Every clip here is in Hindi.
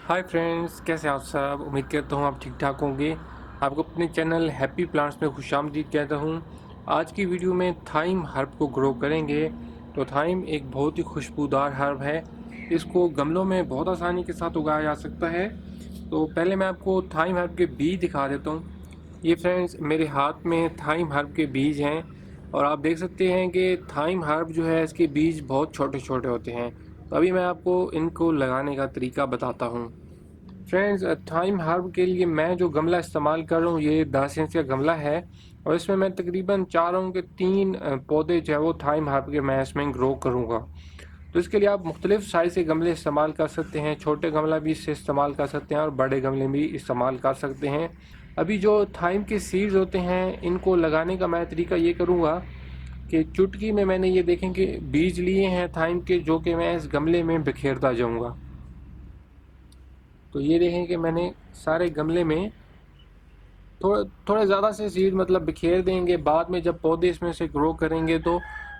हाय फ्रेंड्स, कैसे आप सब। उम्मीद करता हूँ आप ठीक ठाक होंगे। आपको अपने चैनल हैप्पी प्लांट्स में खुशामदीद कहता हूँ। आज की वीडियो में थाइम हर्ब को ग्रो करेंगे। तो थाइम एक बहुत ही खुशबूदार हर्ब है। इसको गमलों में बहुत आसानी के साथ उगाया जा सकता है। तो पहले मैं आपको थाइम हर्ब के बीज दिखा देता हूँ। ये फ्रेंड्स मेरे हाथ में थाइम हर्ब के बीज हैं और आप देख सकते हैं कि थाइम हर्ब जो है इसके बीज बहुत छोटे छोटे होते हैं। तो अभी मैं आपको इनको लगाने का तरीका बताता हूँ। फ्रेंड्स, थाइम हर्ब के लिए मैं जो गमला इस्तेमाल कर रहा हूँ ये 10 इंच का गमला है और इसमें मैं तकरीबन चाह रहा हूँ कि 3 पौधे जो है वो थाइम हर्ब के मैं इसमें ग्रो करूँगा। तो इसके लिए आप मुख्तलिफ साइज़ के गमले इस्तेमाल कर सकते हैं। छोटे गमला भी इससे इस्तेमाल कर सकते हैं और बड़े गमले भी इस्तेमाल कर सकते हैं। अभी जो थाइम के सीड्स होते हैं इनको लगाने का मैं तरीका ये करूँगा कि चुटकी में मैंने ये देखें कि बीज लिए हैं थाइम के, जो कि मैं इस गमले में बिखेरता जाऊँगा। तो ये देखें कि मैंने सारे गमले में थोड़े थोड़े ज़्यादा से सीड मतलब बिखेर देंगे। बाद में जब पौधे इसमें से ग्रो करेंगे तो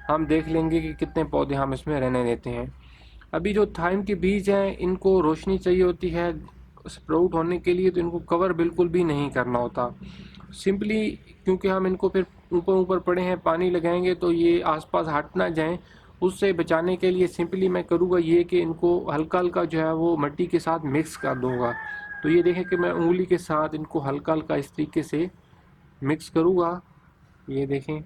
हम देख लेंगे कि कितने पौधे हम इसमें रहने देते हैं। अभी जो थाइम के बीज हैं इनको रोशनी चाहिए होती है स्प्राउट होने के लिए, तो इनको कवर बिल्कुल भी नहीं करना होता। सिंपली क्योंकि हम इनको फिर ऊपर ऊपर पड़े हैं पानी लगाएंगे तो ये आसपास हट ना जाएं, उससे बचाने के लिए सिंपली मैं करूँगा ये कि इनको हल्का हल्का जो है वो मिट्टी के साथ मिक्स कर दूँगा। तो ये देखें कि मैं उंगली के साथ इनको हल्का हल्का इस तरीके से मिक्स करूँगा। ये देखें।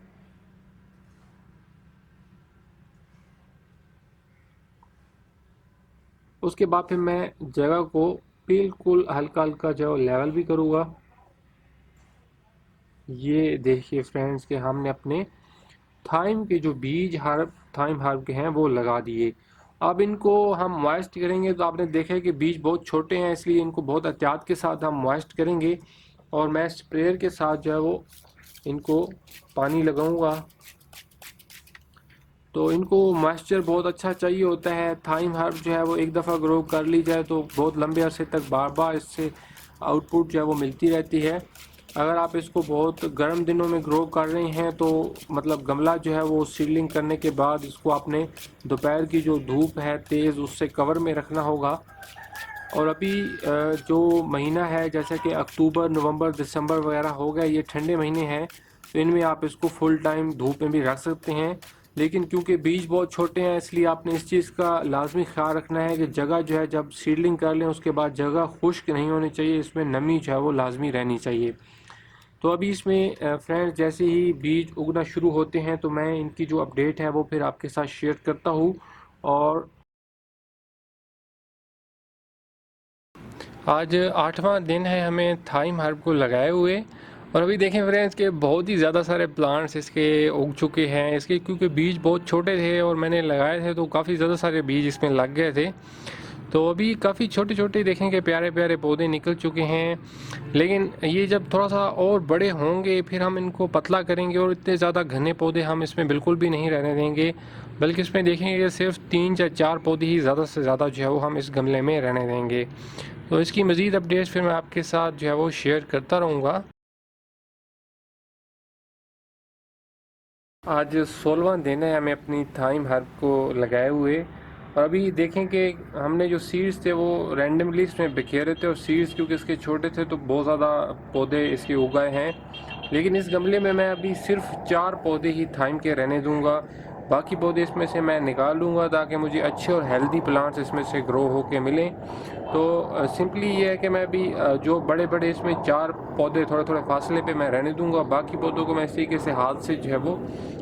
उसके बाद फिर मैं जगह को बिल्कुल हल्का हल्का जो लेवल भी करूँगा। ये देखिए फ्रेंड्स कि हमने अपने थाइम के जो बीज हर्ब थाइम हर्ब के हैं वो लगा दिए। अब इनको हम मॉइस्ट करेंगे तो आपने देखा है कि बीज बहुत छोटे हैं, इसलिए इनको बहुत एहतियात के साथ हम मॉइस्ट करेंगे। और मैं स्प्रेयर के साथ जो है वो इनको पानी लगाऊंगा। तो इनको मॉइस्चर बहुत अच्छा चाहिए होता है। थाइम हर्ब जो है वो एक दफ़ा ग्रो कर ली जाए तो बहुत लंबे अरसे तक बार बार इससे आउटपुट जो है वो मिलती रहती है। अगर आप इसको बहुत गर्म दिनों में ग्रो कर रहे हैं तो मतलब गमला जो है वो सीडलिंग करने के बाद इसको आपने दोपहर की जो धूप है तेज़ उससे कवर में रखना होगा। और अभी जो महीना है जैसे कि अक्टूबर नवंबर दिसंबर वगैरह हो गए, ये ठंडे महीने हैं, तो इनमें आप इसको फुल टाइम धूप में भी रख सकते हैं। लेकिन क्योंकि बीज बहुत छोटे हैं इसलिए आपने इस चीज़ का लाजमी ख्याल रखना है कि जगह जो है जब सीडलिंग कर लें उसके बाद जगह खुश्क नहीं होनी चाहिए, इसमें नमी जो है वो लाजमी रहनी चाहिए। तो अभी इसमें फ्रेंड्स जैसे ही बीज उगना शुरू होते हैं तो मैं इनकी जो अपडेट है वो फिर आपके साथ शेयर करता हूँ। और आज 8वां दिन है हमें थाइम हर्ब को लगाए हुए। और अभी देखें फ्रेंड्स के बहुत ही ज़्यादा सारे प्लांट्स इसके उग चुके हैं। इसके क्योंकि बीज बहुत छोटे थे और मैंने लगाए थे तो काफ़ी ज़्यादा सारे बीज इसमें लग गए थे। तो अभी काफ़ी छोटे छोटे देखेंगे प्यारे प्यारे पौधे निकल चुके हैं। लेकिन ये जब थोड़ा सा और बड़े होंगे फिर हम इनको पतला करेंगे और इतने ज़्यादा घने पौधे हम इसमें बिल्कुल भी नहीं रहने देंगे, बल्कि इसमें देखेंगे कि सिर्फ 3 या 4 पौधे ही ज़्यादा से ज़्यादा जो है वो हम इस गमले में रहने देंगे। तो इसकी मज़ीद अपडेट्स फिर मैं आपके साथ जो है वो शेयर करता रहूँगा। आज 16वां दिन है हमें अपनी थाइम हर्ब को लगाए हुए। और अभी देखें कि हमने जो सीड्स थे वो रैंडमली इसमें बिखेरे थे और सीड्स क्योंकि इसके छोटे थे तो बहुत ज़्यादा पौधे इसके उगाए हैं। लेकिन इस गमले में मैं अभी सिर्फ 4 पौधे ही थाइम के रहने दूंगा, बाकी पौधे इसमें से मैं निकाल लूँगा ताकि मुझे अच्छे और हेल्दी प्लांट्स इसमें से ग्रो होके मिलें। तो सिंपली ये है कि मैं अभी जो बड़े बड़े इसमें 4 पौधे थोड़े थोड़े फासले पे मैं रहने दूंगा, बाकी पौधों को मैं इस तरीके से हाथ से जो है वो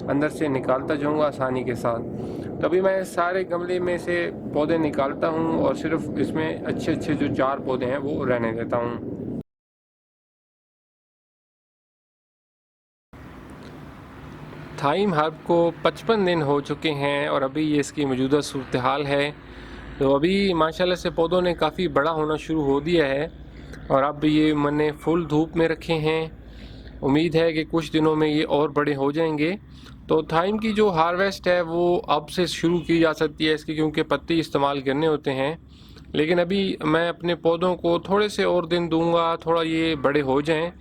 अंदर से निकालता जाऊंगा आसानी के साथ। तभी मैं सारे गमले में से पौधे निकालता हूं और सिर्फ इसमें अच्छे अच्छे जो 4 पौधे हैं वो रहने देता हूं। थाइम हर्ब को 55 दिन हो चुके हैं और अभी ये इसकी मौजूदा सूरत हाल है। तो अभी माशाल्लाह से पौधों ने काफ़ी बड़ा होना शुरू हो दिया है और अब ये मैंने फुल धूप में रखे हैं। उम्मीद है कि कुछ दिनों में ये और बड़े हो जाएंगे। तो थाइम की जो हार्वेस्ट है वो अब से शुरू की जा सकती है इसकी, क्योंकि पत्ती इस्तेमाल करने होते हैं। लेकिन अभी मैं अपने पौधों को थोड़े से और दिन दूंगा, थोड़ा ये बड़े हो जाएं,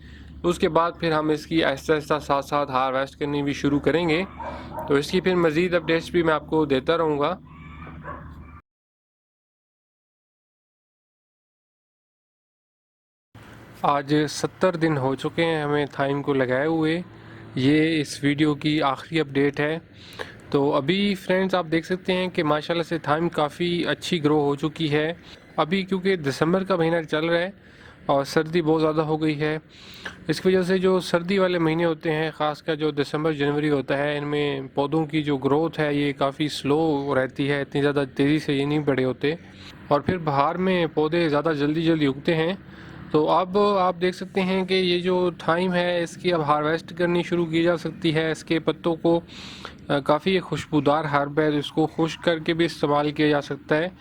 तो उसके बाद फिर हम इसकी आहिस्ता आहिस्ता साथ साथ हार्वेस्ट करनी भी शुरू करेंगे। तो इसकी फिर मज़ीद अपडेट्स भी मैं आपको देता रहूँगा। आज 70 दिन हो चुके हैं हमें थाइम को लगाए हुए। ये इस वीडियो की आखिरी अपडेट है। तो अभी फ्रेंड्स आप देख सकते हैं कि माशाल्लाह से थाइम काफ़ी अच्छी ग्रो हो चुकी है। अभी क्योंकि दिसंबर का महीना चल रहा है और सर्दी बहुत ज़्यादा हो गई है, इसकी वजह से जो सर्दी वाले महीने होते हैं, ख़ासकर जो दिसंबर जनवरी होता है, इनमें पौधों की जो ग्रोथ है ये काफ़ी स्लो रहती है, इतनी ज़्यादा तेज़ी से ये नहीं बड़े होते। और फिर बहार में पौधे ज़्यादा जल्दी जल्दी उगते हैं। तो अब आप देख सकते हैं कि ये जो थाइम है इसकी अब हार्वेस्ट करनी शुरू की जा सकती है। इसके पत्तों को काफ़ी खुशबूदार हर्ब है, इसको खुश्क करके भी इस्तेमाल किया जा सकता है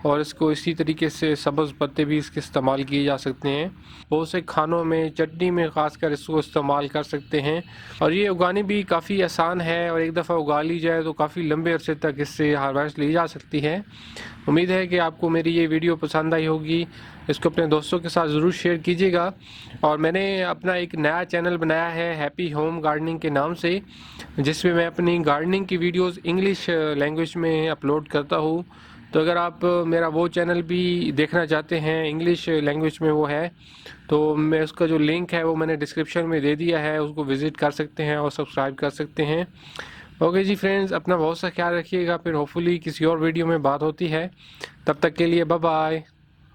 और इसको इसी तरीके से सब्ज़ पत्ते भी इसके इस्तेमाल किए जा सकते हैं। बहुत से खानों में, चटनी में ख़ासकर इसको इस्तेमाल कर सकते हैं। और ये उगानी भी काफ़ी आसान है और एक दफ़ा उगा ली जाए तो काफ़ी लंबे अरसे तक इससे हार्वेस्ट ली जा सकती है। उम्मीद है कि आपको मेरी ये वीडियो पसंद आई होगी। इसको अपने दोस्तों के साथ ज़रूर शेयर कीजिएगा। और मैंने अपना एक नया चैनल बनाया है हैप्पी होम गार्डनिंग के नाम से, जिसमें मैं अपनी गार्डनिंग की वीडियोस इंग्लिश लैंग्वेज में अपलोड करता हूँ। तो अगर आप मेरा वो चैनल भी देखना चाहते हैं, इंग्लिश लैंग्वेज में वो है, तो मैं उसका जो लिंक है वो मैंने डिस्क्रिप्शन में दे दिया है, उसको विज़िट कर सकते हैं और सब्सक्राइब कर सकते हैं। ओके जी फ्रेंड्स, अपना बहुत सा ख्याल रखिएगा। फिर होपफुली किसी और वीडियो में बात होती है। तब तक के लिए बाय बाय।